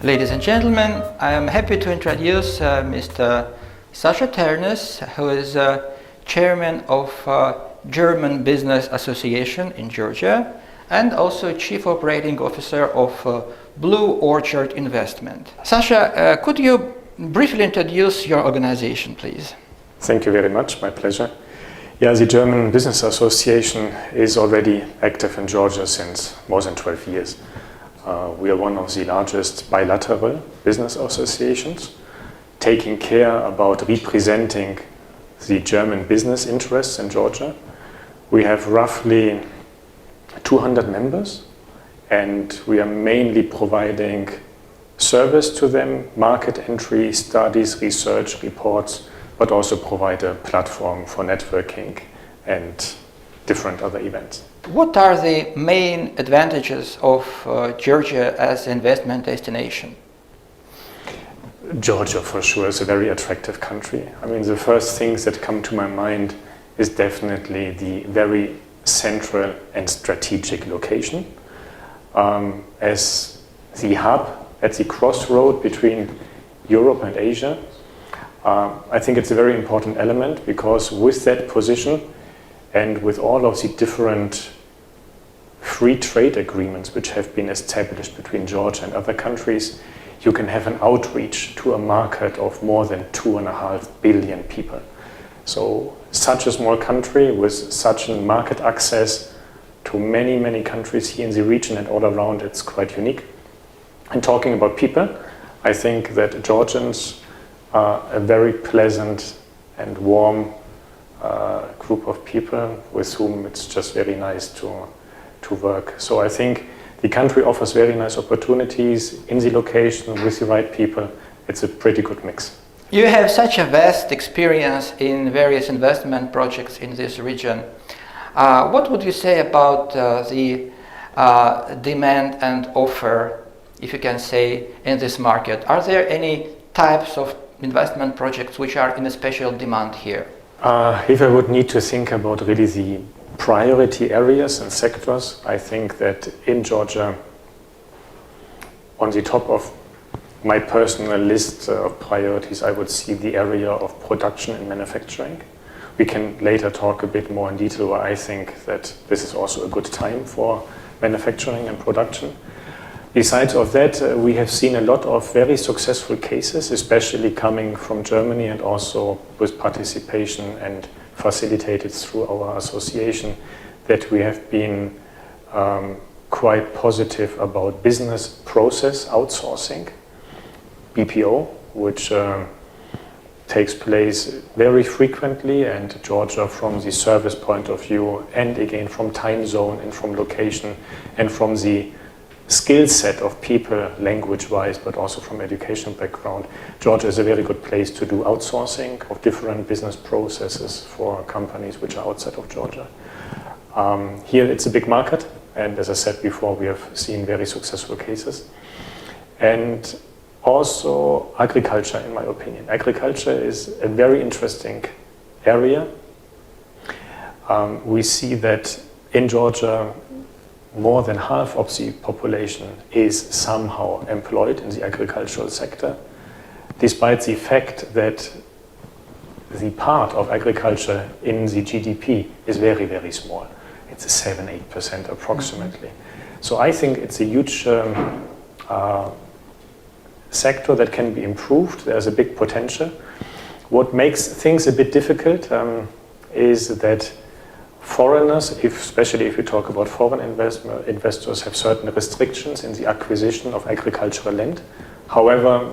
Ladies and gentlemen, I am happy to introduce Mr. Sasha Ternes, who is chairman of German Business Association in Georgia and also Chief Operating Officer of Blue Orchard Investment. Sasha, could you briefly introduce your organization, please? Thank you very much, my pleasure. Yeah, the German Business Association is already active in Georgia since more than 12 years. We are one of the largest bilateral business associations, taking care about representing the German business interests in Georgia. We have roughly 200 members, and we are mainly providing service to them, market entry, studies, research, reports, but also provide a platform for networking and different other events. What are the main advantages of Georgia as an investment destination? Georgia, for sure, is a very attractive country. I mean, the first things that come to my mind is definitely the very central and strategic location. As the hub at the crossroad between Europe and Asia, I think it's a very important element, because with that position and with all of the different free trade agreements which have been established between Georgia and other countries, you can have an outreach to a market of more than 2.5 billion people. So such a small country with such a market access to many, many countries here in the region and all around, it's quite unique. And talking about people, I think that Georgians are a very pleasant and warm group of people with whom it's just very nice to work. So I think the country offers very nice opportunities in the location with the right people. It's a pretty good mix. You have such a vast experience in various investment projects in this region. What would you say about the demand and offer, if you can say, in this market? Are there any types of investment projects which are in a special demand here? If I would need to think about really the priority areas and sectors, I think that in Georgia, on the top of my personal list of priorities, I would see the area of production and manufacturing. We can later talk a bit more in detail why I think that this is also a good time for manufacturing and production. Besides of that, we have seen a lot of very successful cases, especially coming from Germany and also with participation and facilitated through our association, that we have been quite positive about business process outsourcing, BPO, which takes place very frequently, and Georgia, from the service point of view, and again from time zone and from location and from the skill set of people, language-wise, but also from education background, Georgia is a very good place to do outsourcing of different business processes for companies which are outside of Georgia. Here it's a big market, and as I said before, we have seen very successful cases. And also agriculture, in my opinion. Agriculture is a very interesting area. We see that in Georgia, more than half of the population is somehow employed in the agricultural sector, despite the fact that the part of agriculture in the GDP is very, very small. It's 7-8% approximately. Mm-hmm. So I think it's a huge sector that can be improved. There's a big potential. What makes things a bit difficult is that foreigners, especially if you talk about foreign investors, have certain restrictions in the acquisition of agricultural land. However,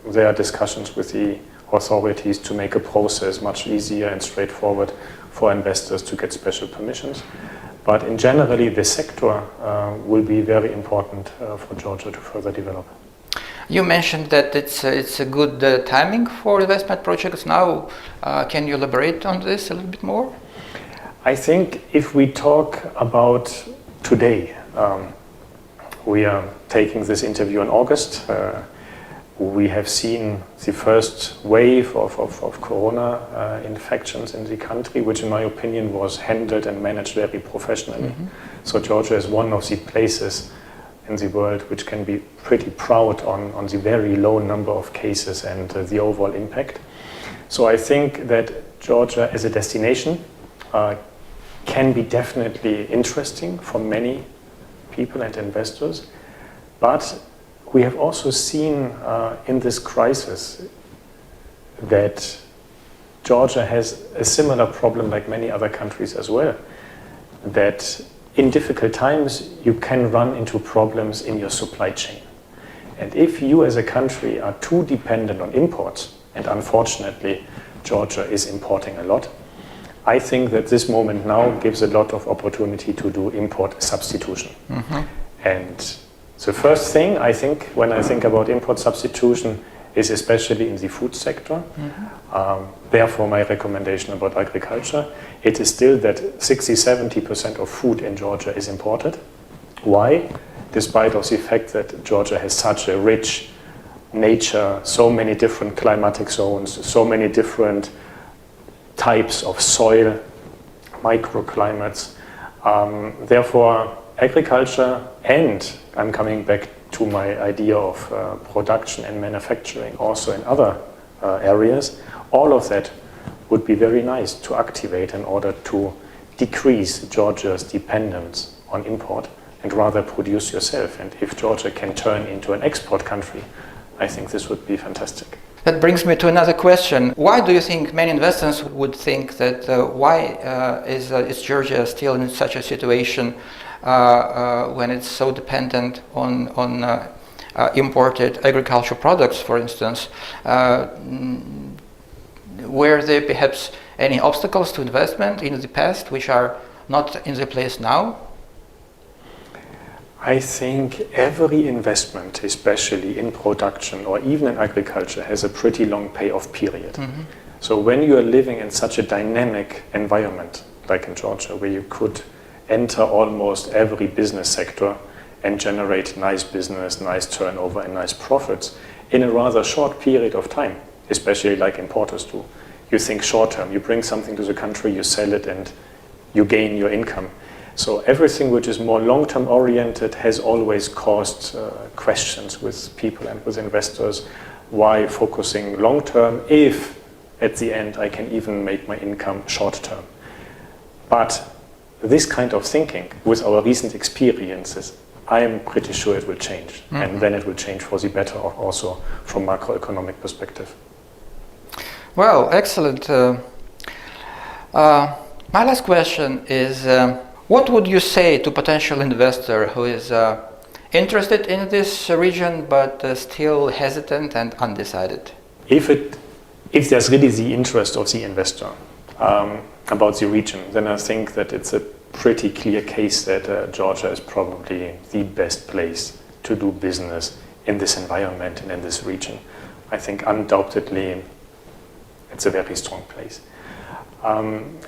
there are discussions with the authorities to make a process much easier and straightforward for investors to get special permissions. But in generally, the sector will be very important for Georgia to further develop. You mentioned that it's a good timing for investment projects now. Can you elaborate on this a little bit more? I think if we talk about today, we are taking this interview in August. We have seen the first wave of corona infections in the country, which in my opinion was handled and managed very professionally. Mm-hmm. So Georgia is one of the places in the world which can be pretty proud on the very low number of cases and the overall impact. So I think that Georgia as a destination can be definitely interesting for many people and investors, but we have also seen in this crisis that Georgia has a similar problem like many other countries as well, that in difficult times you can run into problems in your supply chain. And if you as a country are too dependent on imports, and unfortunately Georgia is importing a lot, I think that this moment now gives a lot of opportunity to do import substitution. Mm-hmm. And the first thing I think when I think about import substitution is especially in the food sector. Mm-hmm. Therefore my recommendation about agriculture, it is still that 60-70% of food in Georgia is imported. Why? Despite of the fact that Georgia has such a rich nature, so many different climatic zones, so many different types of soil, microclimates. Therefore, agriculture, and I'm coming back to my idea of production and manufacturing also in other areas, all of that would be very nice to activate in order to decrease Georgia's dependence on import and rather produce yourself. And if Georgia can turn into an export country, I think this would be fantastic. That brings me to another question. Why do you think many investors would think that why is Georgia still in such a situation when it's so dependent on imported agricultural products, for instance? Were there perhaps any obstacles to investment in the past which are not in the place now? I think every investment, especially in production or even in agriculture, has a pretty long payoff period. Mm-hmm. So when you are living in such a dynamic environment, like in Georgia, where you could enter almost every business sector and generate nice business, nice turnover and nice profits in a rather short period of time, especially like importers do. You think short term, you bring something to the country, you sell it and you gain your income. So everything which is more long-term oriented has always caused questions with people and with investors. Why focusing long-term if at the end I can even make my income short-term? But this kind of thinking with our recent experiences, I am pretty sure it will change. Mm-hmm. And then it will change for the better also from macroeconomic perspective. Well, excellent. My last question is, what would you say to potential investor who is interested in this region but still hesitant and undecided? If there's really the interest of the investor about the region, then I think that it's a pretty clear case that Georgia is probably the best place to do business in this environment and in this region. I think undoubtedly it's a very strong place.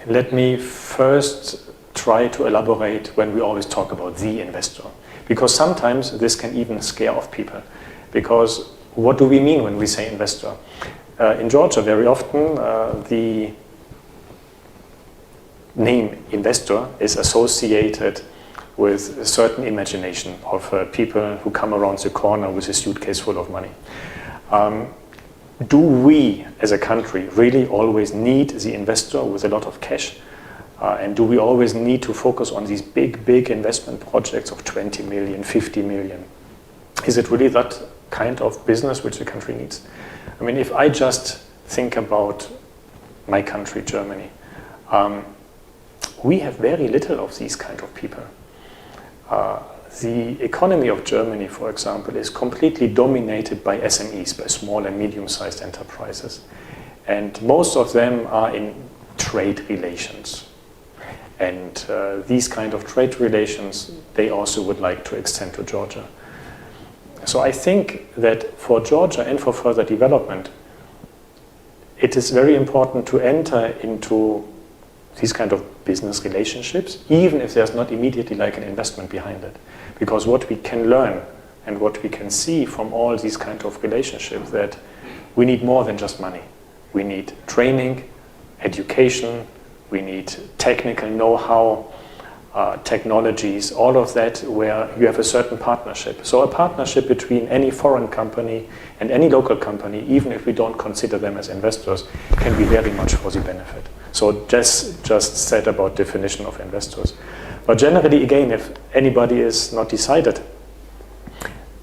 Let me first try to elaborate when we always talk about the investor, because sometimes this can even scare off people. Because what do we mean when we say investor? In Georgia, very often the name investor is associated with a certain imagination of people who come around the corner with a suitcase full of money. Do we as a country really always need the investor with a lot of cash? And do we always need to focus on these big investment projects of 20 million, 50 million? Is it really that kind of business which the country needs? I mean, if I just think about my country, Germany, we have very little of these kind of people. The economy of Germany, for example, is completely dominated by SMEs, by small and medium-sized enterprises. And most of them are in trade relations. And these kind of trade relations, they also would like to extend to Georgia. So I think that for Georgia and for further development, it is very important to enter into these kind of business relationships, even if there's not immediately like an investment behind it. Because what we can learn and what we can see from all these kind of relationships, that we need more than just money. We need training, education, we need technical know-how, technologies, all of that where you have a certain partnership. So a partnership between any foreign company and any local company, even if we don't consider them as investors, can be very much for the benefit. So just said about definition of investors. But generally, again, if anybody is not decided,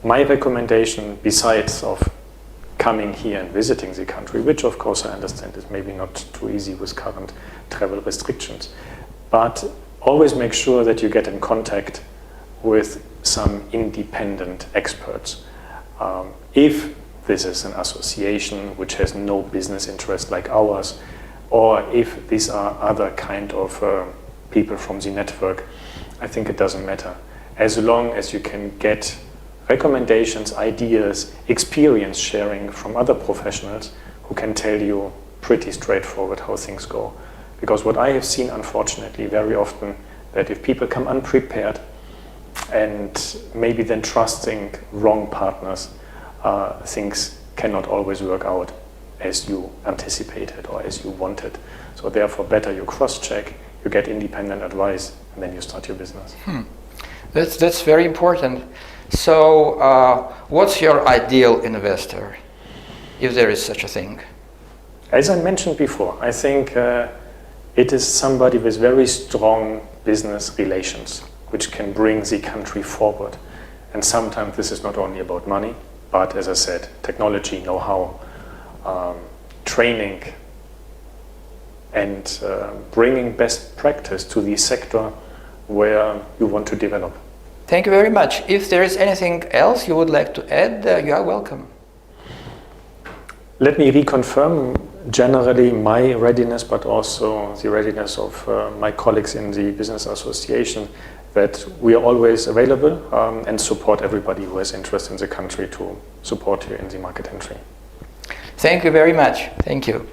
my recommendation, besides of coming here and visiting the country, which of course I understand is maybe not too easy with current travel restrictions, but always make sure that you get in contact with some independent experts. If this is an association which has no business interest like ours, or if these are other kind of people from the network, I think it doesn't matter. As long as you can get recommendations, ideas, experience sharing from other professionals who can tell you pretty straightforward how things go. Because what I have seen, unfortunately, very often, that if people come unprepared and maybe then trusting wrong partners, things cannot always work out as you anticipated or as you wanted. So therefore, better you cross-check, you get independent advice, and then you start your business. That's very important. So what's your ideal investor, if there is such a thing? As I mentioned before, I think it is somebody with very strong business relations, which can bring the country forward. And sometimes this is not only about money, but as I said, technology, know-how, training, and bringing best practice to the sector where you want to develop. Thank you very much. If there is anything else you would like to add, you are welcome. Let me reconfirm generally my readiness, but also the readiness of my colleagues in the Business Association, that we are always available and support everybody who has interest in the country to support you in the market entry. Thank you very much. Thank you.